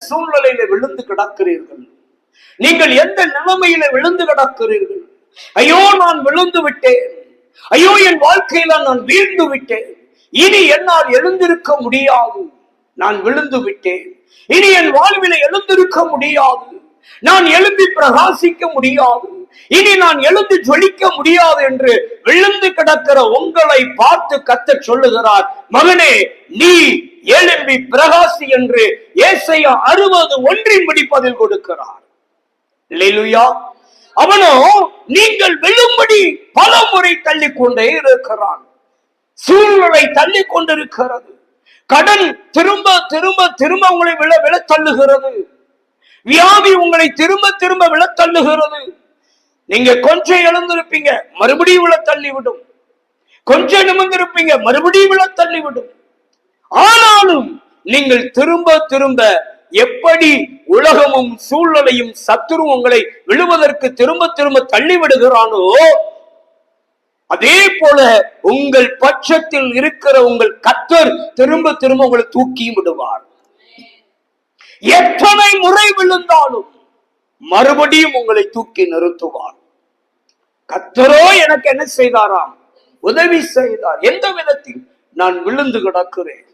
சூழ்நிலையில விழுந்து கிடக்கிறீர்கள்? நீங்கள் எந்த நிலைமையில விழுந்து கிடக்கிறீர்கள்? ஐயோ, நான் விழுந்து விட்டேன், ஐயோ என் வாழ்க்கையில நான் வீழ்ந்து விட்டேன், இனி என்னால் எழுந்திருக்க முடியாது, நான் விழுந்து விட்டேன், இனி என் வாழ்வில எழுந்திருக்க முடியாது, நான் எழும்பி பிரகாசிக்க முடியாது, இனி நான் எழுந்து ஜொலிக்க முடியாது என்று விழுந்து கிடக்கிற உங்களை பார்த்து கர்த்தர் சொல்லுகிறார், மகனே நீ எழும்பி பிரகாசி என்று ஏசாயா 60:1 பதில் கொடுக்கிறார். அல்லேலூயா. அவனோ நீங்கள் விழும்படி பல முறை தள்ளிக்கொண்டே இருக்கிறான். சூழ்நிலை தள்ளி கொண்டிருக்கிறது. கடன் திரும்ப திரும்ப திரும்ப உங்களை விழ தள்ளுகிறது. வியாதி உங்களை திரும்ப திரும்ப விழ தள்ளுகிறது. நீங்க கொஞ்சம் எழுந்திருப்பீங்க, மறுபடியும் விழ தள்ளிவிடும். கொஞ்சம் நிமிர்ந்திருப்பீங்க, மறுபடியும் விழ தள்ளிவிடும். ஆனாலும் நீங்கள் திரும்ப திரும்ப எப்படி உலகமும் சூழ்நிலையும் சத்துரு உங்களை விழுவதற்கு திரும்ப திரும்ப தள்ளி விடுகிறானோ, அதே போல உங்கள் பட்சத்தில் இருக்கிற உங்கள் கர்த்தர் திரும்ப திரும்ப உங்களை தூக்கி விடுவார். எத்தனை முறை விழுந்தாலும் மறுபடியும் உங்களை தூக்கி நிறுத்துவார். கர்த்தரோ எனக்கு என்ன செய்தாராம்? உதவி செய்தார். எந்த விதத்தில்? நான் விழுந்து கிடக்கிறேன்,